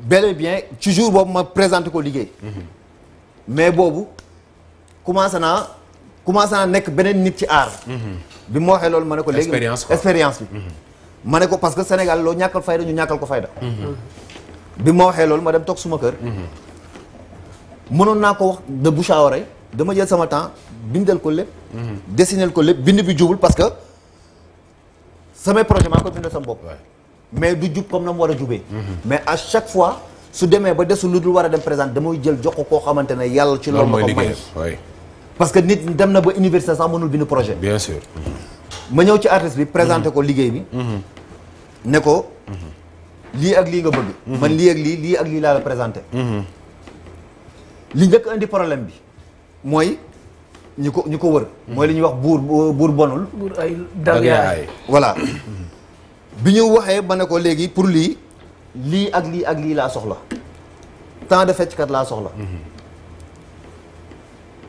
bel et bien ci jour boobu ma présenté ko liggéey mais boobu commencé naa nekk beneen nit ci aar bi ma waxee loolu ma ne ko léegi expérience bi ma ne ko parce que Sénégal loo ñàkkal fayda ñu ñàkkal ko fayda bi ma waxee loolu ma dem toog suma kër mënoon naa ko wax de bouche à oreille dama jël sama temps bindal ko lépp dessiner ko lépp bind bi jubul parce que samay projet maa ko bindal sama bopp mais du jub comme na mu war a jubee mais à chaque fois su demee ba desul lu dul war a dem présenter damay jël jox ko koo xamante ne yàlla ci loolu ma ko may parce que nit dem na ba université sax mënul bind projet bien sûr ma ñëw ci artiste bi présenter ko liggéey bi ne ko lii ak lii nga bëgg man lii ak lii laa la présenter li njëkk indi problème bi mooy ñu ko wër mooy li ñuy wax buur bonul buur ay dag yaay voilà bi ñu waxee ma ne ko léegi pour lii ak lii laa soxla tant de fecckat laa soxla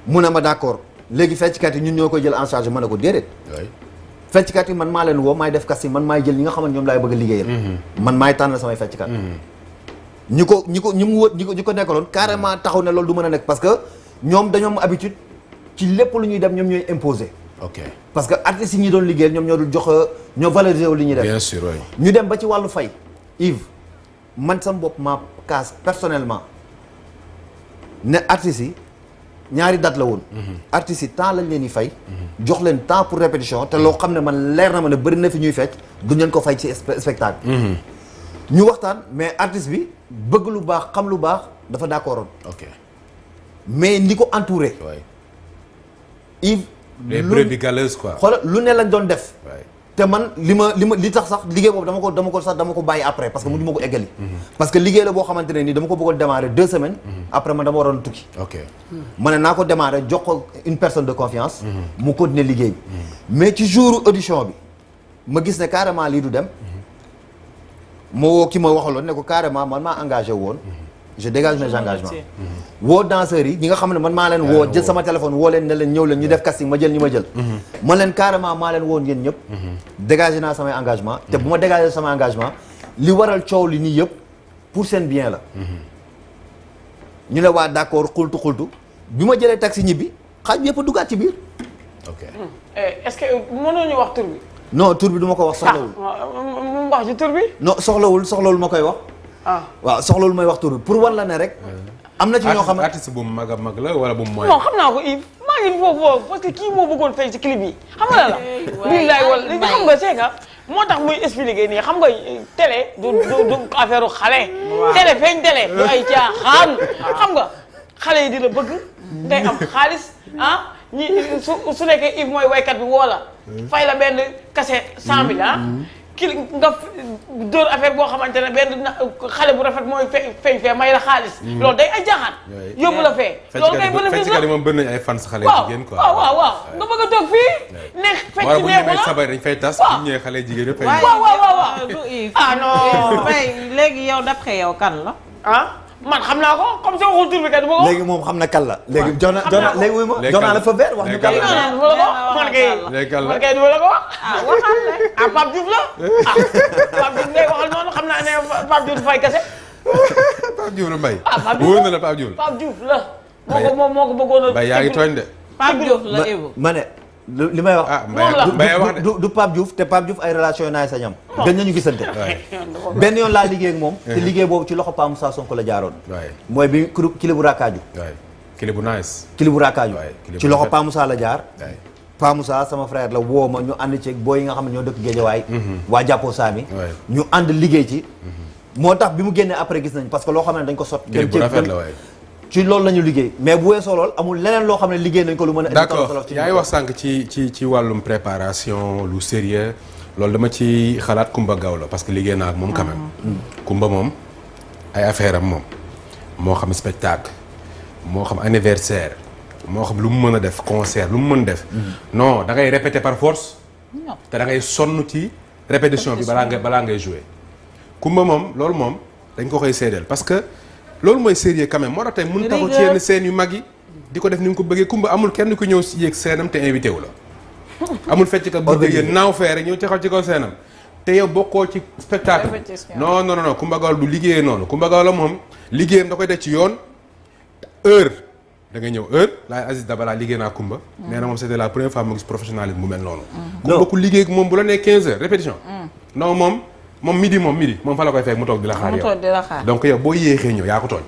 mu ne ma d'accord léegi fecckat yi ñun ñoo koy jël en charge ma ne ko déedéet fecckat yi man maa leen woo maay def casting man maay jël ñi nga xamante ñoom laay bëgg a liggéeyal. man maay tànn samay fecckat. ñi ko nekkaloon carrément taxaw ne loolu du mën a nekk parce que ñoom dañoo am habitude ci lépp lu ñuy dem ñoom ñooy imposer. ok parce que artistes yi ñi doon liggéeyal ñoom ñoo dul jox ñoo valoriser wu li ñuy def. bien sûr oui. ñu dem ba ci wàllu fay. Yves man sama bopp maa kaas personnellement ne artistes yi ñaari date la woon. artistes yi temps lañ leen di fay. jox leen temps pour répétition te loo xam ne man leer na ma ne bëri na fi ñuy fecc duñ leen ko fay ci spectacle. ñu waxtaan mais artiste bi bëgg lu baax xam lu baax dafa d'accordoon. ok mais ni ko entouré. Yves. les brebis galeuses quoi. xoolal lu ne lañ doon def. te man li tax sax liggéey boobu dama ko bàyyi après parce que mujj ma ko eggali. parce que liggéey la boo xamante ne nii dama ko bëggoon démarrer 2 semaines. après man dama waroon tukki. ok ma ne naa ko démarrer jox ko une personne de confiance. mu continuer liggéey bi. mais ci jour audition bi ma gis ne carrément lii du dem. ma woo ki ma waxaloon ne ko carrément man maa engagé woon. je dégage mes engagements. woo danseurs yi ñi nga xam ne man maa leen woo jël sama téléphone woo leen ne leen ñëw leen ñu def casting ma jël ñi ma jël. man leen carrément maa leen woon yéen ñëpp. dégagé naa samay engagement te bu ma dégagé samay engagement li waral coow li nii yëpp pour seen bien la. ñu ne waa d'accord xultu bi ma jëlee taxi ñibbi xaaj bi yëpp a duggaat ci biir. ok est-ce que mënoo ñu wax tur bi. non tur bi du ma ko wax soxlawul. mu wax ci tur bi. non soxlawul ma koy wax. waaw soxlawul may wax tur bi pour wan la ne rek. am na ci ñoo xam ne artiste bu mag a mag la wala bu moyen. non xam naa ko Yves maa ngi foofu parce que kii moo bëggoon fay ci clip yi xam nga la. billaay wala li xam nga c'est que moo tax muy expliquer nii xam nga télé du affaire xale. télé feeñ télé du ay caaxaan. xam nga xale yi dina bëgg. ngay am xaalis ñi su nekkee Yves mooy waykat bi woo la. fay la benn kase 100 000 kii nga dóor affaire boo xamante ne benn xale bu rafet mooy feeñ fee may la xaalis. loolu day ay jaaxaan. yóbbu la fee. loolu kay bénéfice la fecckat yi moom bëri nañu ay fans xale jigéen quoi. waaw nga bëgg a toog fii. nekk fecc neexu la bu ñu demee sabar dañ fay tas. bu ñu ñëwee xale jigéen ñëpp fay. waaw du Yves. non. léegi yow d'après yow kan la. man xam naa ko comme ça waxul tur bi kay du ma ko. léegi moom xam na kan la. léegi jox na léegi wuy ma jox naa la fa vert wax ñu kan la. man kay du ma la ko wax. waxal la. Pape Diouf la. Pape Diouf ngay waxal noonu xam naa ne Pape Diouf fay kese. Pape Diouf la Mbaye. Pape Diouf wóor na la Pape Diouf. Pape Diouf la. moo ko bëggoon a. Mbaye yaa ngi tooñ de. Pape Diouf la Ebou. ma ne li may wax. Mbaye wax de du Pape Diouf te Pape Diouf ay relation yu naay sa ñam. gën nañu gisante. benn yoon laa liggéey ak moom. te liggéey boobu ci loxo Pa Moussa Sonko la jaaroon. mooy bi Kilibu Rakaju. Kilibu nice. Kilibu Rakaju. ci loxo Pa Moussa la jaar. Pa Moussa sama frère la woo ma ñu ànd ci booy yi nga xam ne ñoo dëkk Géejawaay. waa jàppoo saami. ñu ànd liggéey ci. moo tax bi mu génnee après gis nañ parce que loo xam ne dañ ko sot. Kilibu rafet la waay. ci loolu la ñu liggéey mais bu weesoo lool amul leneen loo xam ne liggéey nañ ko lu mën a. d'accord yaa ngi wax sànq ci wàllum préparation lu sérieux loolu dama ci xalaat Kumba Gawlo parce que liggéey naa ak moom quand même. Kumba moom ay affaire am moom moo xam spectacle moo xam anniversaire moo xam lu mu mën a def concert lu mu mën def. non da ngay répéter par force. te da ngay sonn ci répétition bi balaa ngay jouer. Kumba moom loolu moom dañ ko koy seedeel parce que. loolu mooy sérieux quand même moo tax tey mun taxaw ci yenn scènes yu mag yi di ko def ni nga ko bëggee Kumba amul kenn ku ñëw si yéeg scène am te invité wu la amul fecc kat bu déggee naaw fee rek ñëw taxaw ci kaw scène am te yow bokkoo ci spectacle non Kumba Gawlo du liggéeyee noonu Kumba Gawlo moom liggéeyam da koy def ci yoon heure da ngay ñëw heure laay Aziz Dabala liggéey naa Kumba nee na moom c'était la première fois mu gis professionnalisme bu mel noonu Kumba ku liggéey moom bu la nee 15 heures répétition non moom midi moom fa la koy fekk mu toog di la xaar yow donc yow boo yéexee ñëw yaa ko tooñ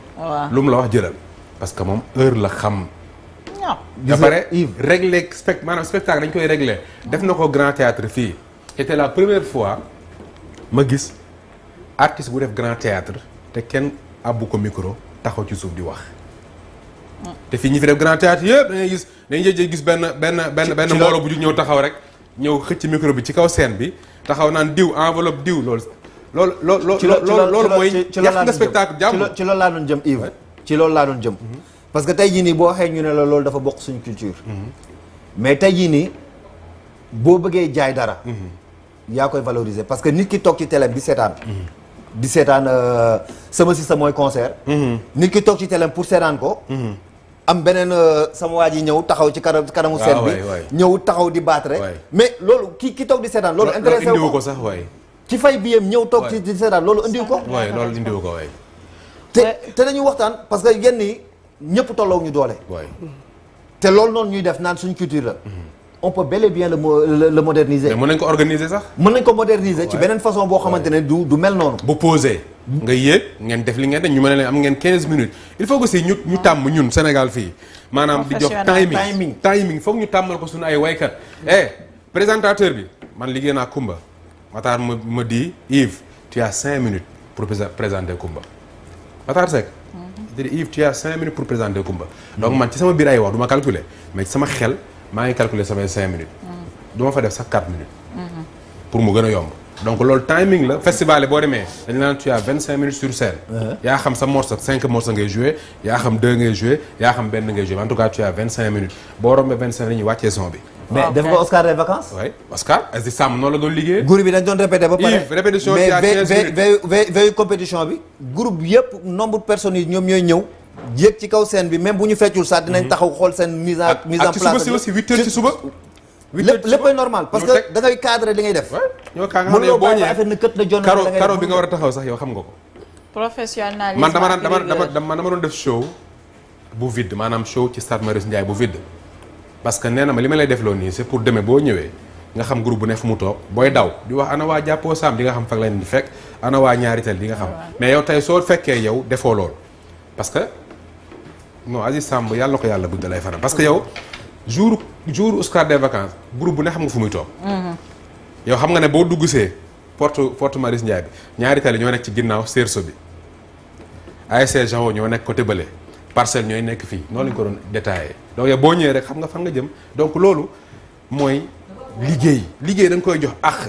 lu mu la wax jëlal parce que moom heure la xam ba pare régler maanaam spectacle dañ koy régler def na ko grand théâtre fii c'était la première fois ma gis artiste bu def grand théâtre te kenn abbu ko micro taxaw ci suuf di wax te fii ñi fi def grand théâtre yëpp dañuy gis benn mbooloo bu ju ñëw taxaw rek ñëw xëcc micro bi ci kaw scène bi taxaw naan diw enveloppe diw loolu mooy yàq nga spectacle jàmm ci loolu laa doon jëm Yves ci loolu laa doon jëm parce que tey jii nii boo waxee ñu ne la loolu dafa bokk suñu culture mais tey jii nii boo bëggee jaay dara yaa koy valoriser parce que nit ki toog ci télé di seetaan sama si sa mooy concert nit ki toog ci télé pour seetaan ko am beneen sama waa ji ñëw taxaw ci kanamu scène bi ñëw taxaw di battre mais loolu ki toog di seetaan loolu intéressé wu ko sax waay ci fay biyam ñëw toog ci di seetaan loolu indiwu ko waay loolu indiwu ko waay te dañuy waxtaan parce que yenn yi ñëpp tolloo ñu doole te loolu noonu ñuy def naan suñ culture la on peut bel et bien le moderniser. mais mën nañ ko organiser sax. mën nañ ko moderniser ci beneen façon boo xamante ne du mel noonu. bu posé. nga yéeg ngeen def li ngeen def ñu mën a leen am ngeen 15 minutes il faut que aussi ñu tàmm ñun Sénégal fii. maanaam di jox timing foog ñu tàmmal ko suñu ay waykat. présentateur bi man liggéey naa Kumba Matar ma di Yves tu as 5 minutes pour présenter Kumba Matar Seck. di Yves tu as 5 minutes pour présenter Kumba. donc man ci sama biir ay wax du ma calculer mais ci sama xel. maa ngi calculer samay 5 minutes. du ma fa def sax 4 minutes. pour mu gën a yomb. donc loolu timing la festival boo demee dañu naan tu as 25 minutes sur scène. yaa xam sa morceau 5 morceaux ngay joué yaa xam 2 ngay joué yaa xam benn ngay joué en tout cas tu as 25 minutes boo rombee 25 dañuy wàccee son bi. mais def nga Oscar des vacances. oui Oscar Aziz Sam noonu la doon liggéey. groupe bi dañ doon répété ba pare. répétition bi à 15 minutes mais veille compétition bi. groupe yëpp nombre de personnes yi ñoom ñooy ñëw. yéeg ci kaw scène bi même bu ñu feccul sax dinañ taxaw xool seen mise en place. ak ci suba si aussi 8 heures ci suba. léppay normal parce que da ngay cadrer li ngay def. ñoo kaa nga xam ne yow boo ñëwee karo bi nga war a taxaw sax yow xam nga ko. professionnalisme man dama doon def show bu vide maanaam show ci Stade Marius Ndiaye bu vide. parce que nee na ma li ma lay def loo nii c'est pour demee boo ñëwee nga xam groupe bu ne fu mu toog booy daw di wax ana waa jàppoo saam di nga xam fa leen di fekk ana waa ñaari tel di nga xam mais yow tey soo fekkee yow defoo loolu parce que non Aziz Samb yàlla na ko yàlla guddal ay fanam parce que yow jour Oscar des vacances groupe bu ne xam nga fu muy toog. yow xam nga ne boo dugg see porte Marius Ndiaye bi ñaari tali ñoo nekk ci ginnaaw Cerceau bi ASC Jean ñoo nekk côté bële Parcelles ñooy nekk fii noonu lañ ko doon détaillé donc yow boo ñëwee rek xam nga fan nga jëm donc loolu mooy liggéey da nga koy jox àq.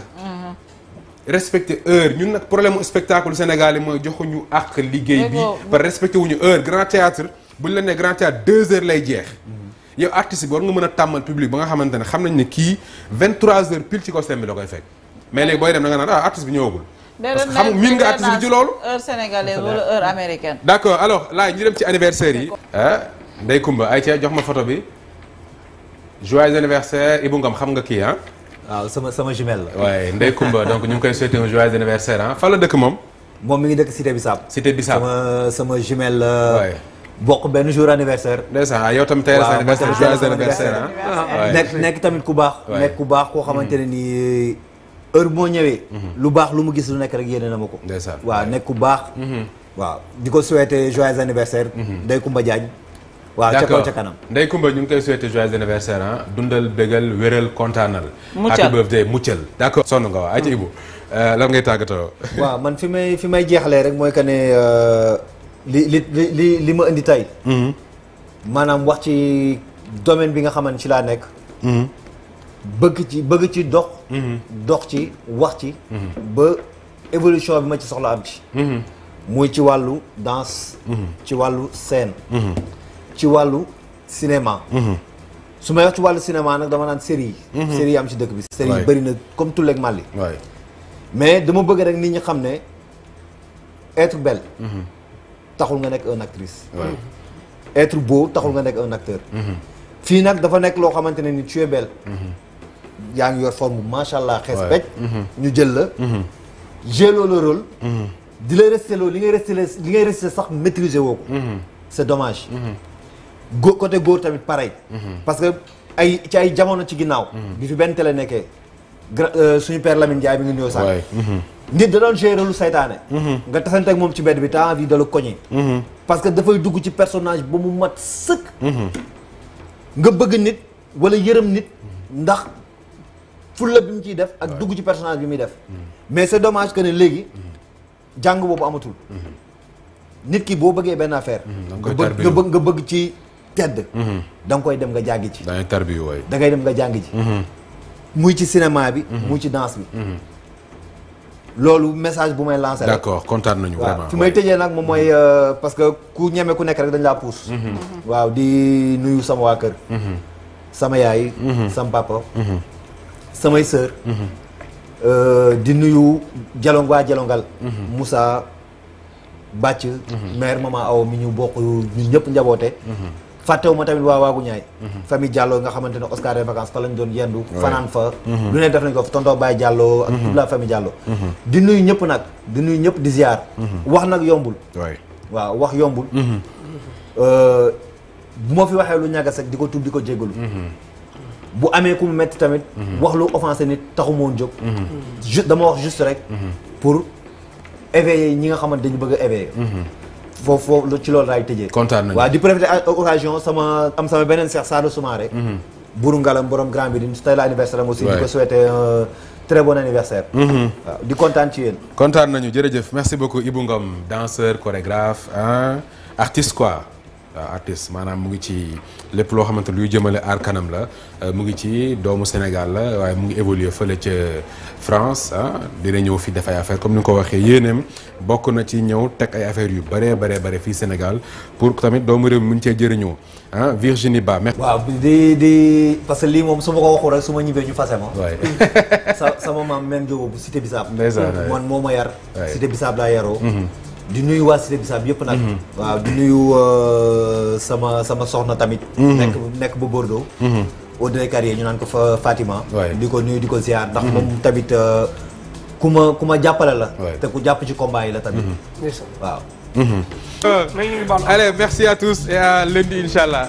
respecter heure ñun nag problème mu spectacle Sénégal yi mooy joxuñu àq liggéey bi par respecté wuñu heure grand théâtre bu ñu la nee grand théâtre 2 heures lay jeex yow artiste bi war nga mën a tàmmal public ba nga xamante ne xam nañ ne kii 23 heures pile ci costume bi la koy fekk mais léegi booy dem da nga naan artiste bi ñëwagul parce que xam miin nga artiste bi ci loolu heure sénégalaise wala heure américaine d'accord alors là ñu dem ci anniversaire yi Ndeye Coumba ay ca jox ma photo bi joyeux anniversaire Ibou Ngom xam nga kii waaw sama jumelle la. waaye Ndeye Coumba donc ñu ngi koy souhaiter un joyeux anniversaire fan la dëkk moom. moom mi ngi dëkk Cité Bissap. Cité Bissap sama jumelle la. bokk benn jour anniversaire. ndeysaan yow tamit tey la sa anniversaire joyeux anniversaire nekk tamit ku baax. nekk ku baax koo xamante ne nii heure moo ñëwee. lu baax lu mu gis lu nekk rek yéene na ma ko. ndeysaan waaw nekk ku baax. waaw di ko souhaiter joyeux anniversaire. Ndeye Coumba Diagne. waaw ca kaw ca kanam Ndeye Coumba ñu ngi koy souhaiter joyeux anniversaire dundal bégal wéral kontaanal. happy birthday muccal d'accord sonn nga waaw ayca Ibou lan ngay tàggatoo. waaw man fi may jeexalee rek mooy que ne li ma indi tey. maanaam wax ci domaine bi nga xamante ci laa nekk. bëgg ci dox. dox ci wax ci. ba évolution bi ma ci soxla am ci. muy ci wàllu danse. ci wàllu scène. ci wàllu cinéma. su may wax ci wàllu cinéma nag dama naan série yi. série yi am ci dëkk bi. série yi bëri na comme Tulle ak Mali. mais dama bëgg rek nit ñi xam ne être belle. taxul nga nekk un actrice. être beau taxul nga nekk un acteur. fii nag dafa nekk loo xamante ne ni tu es belle. yaa ngi yor forme macha allah xees pecc. ñu jël la. jouer loolu rôle. di la resté loo li ngay resté sax maîtriser woo ko. c'est dommage. côté góor tamit pareil. parce que ci ay jamono ci ginnaaw. bi fi benn télé nekkee suñu père Lamine Ndiaye bi nga nuyoo sax. nit da doon gérer lu saytaane. nga tasante ak moom ci mbedd bi t'as envie de le cogner. parce que dafay dugg ci personnage ba mu mat sëkk. nga bëgg nit wala yërëm nit ndax fulla bi mu ciy def ak dugg ci personnage bi muy def. mais c'est dommage que ne léegi jàng boobu amatul. nit ki boo bëggee benn affaire. nga bëgg ci tedd. da nga koy dem nga jàngi ci. da ngay tarbiyu waay. da ngay dem nga jàngi ci. muy ci cinéma bi. muy ci danse bi. loolu message bu may lancer. d'accord kontaan nañu vraiment. fi may tëjee nag moom mooy parce que ku ñeme ku nekk rek dañ laa pousse. waaw di nuyu sama waa kër. sama yaay. sama papa. samay sœur. di nuyu waa Jalongal. Moussa. Bàcc. mère maman aw mi ñu bokk ñun ñëpp njaboote. fàttewu ma tamit waa waagu ñaay famille Diallo nga xamante ne Oscar des vacances fa lañ doon yendu fanaan fa lu ne def nañ ko fa tonton Baye Diallo ak toute la famille Diallo di nuyu ñëpp nag di nuyu ñëpp di ziar wax nag yombul waaw wax yombul bu ma fi waxee lu ñagas rek di ko tudd di ko jéggalu bu amee ku mu metti tamit wax lu offensé nit taxu moon jóg juste dama wax juste rek pour éveiller ñi nga xamante dañu bëgg a éveiller foofu ci loolu laay tëjee kontaan nañu waaw di profiter à occasion sama beneen Cheikh Sadou Soumaré buru ngalam borom grand bi di tey la anniversaire am aussi di ko souhaiter un très bon anniversaire waaw di kontaan ci yéen kontaan nañu jërëjëf merci beaucoup Ibou Ngom danseur chorégraphe artiste quoi waaw artiste maanaam mu ngi ci lépp loo xamante luy jëmale aar kanam la mu ngi ci doomu Sénégal la waaye mu ngi évoluer fële ca France dina ñëw fi def ay affaire comme ni nga ko waxee yéeneem bokk na ci ñëw teg ay affaires yu bare fii Sénégal pour tamit doomu réew mi mun cee jëriñoo Virginie Ba. waaw di parce que lii moom su ma ko waxul rek su ma ñibbee ñu fase ma. waay sama maam men Jóob bu Cité Bissap. ndeysaan man moo ma yar. Cité Bissap laa yaroo. di nuyu waa Cité Bissap yëpp nag. waaw di nuyu sama soxna tamit. nekk ba Bordeaux. Audrey Carrier ñu naan ko fa Fatima. di ko nuyu di ko ziar ndax moom tamit ku ma jàppale la. te ku jàpp ci combat yi la tamit. waaw. Allez, merci à tous et à lundi Inch'Allah.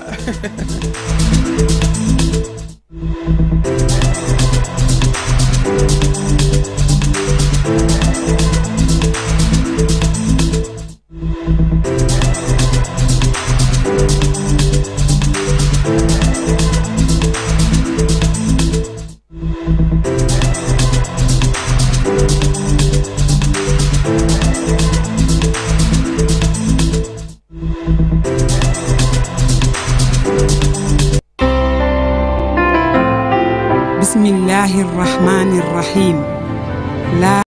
بسم الله الرحمن الرحيم لا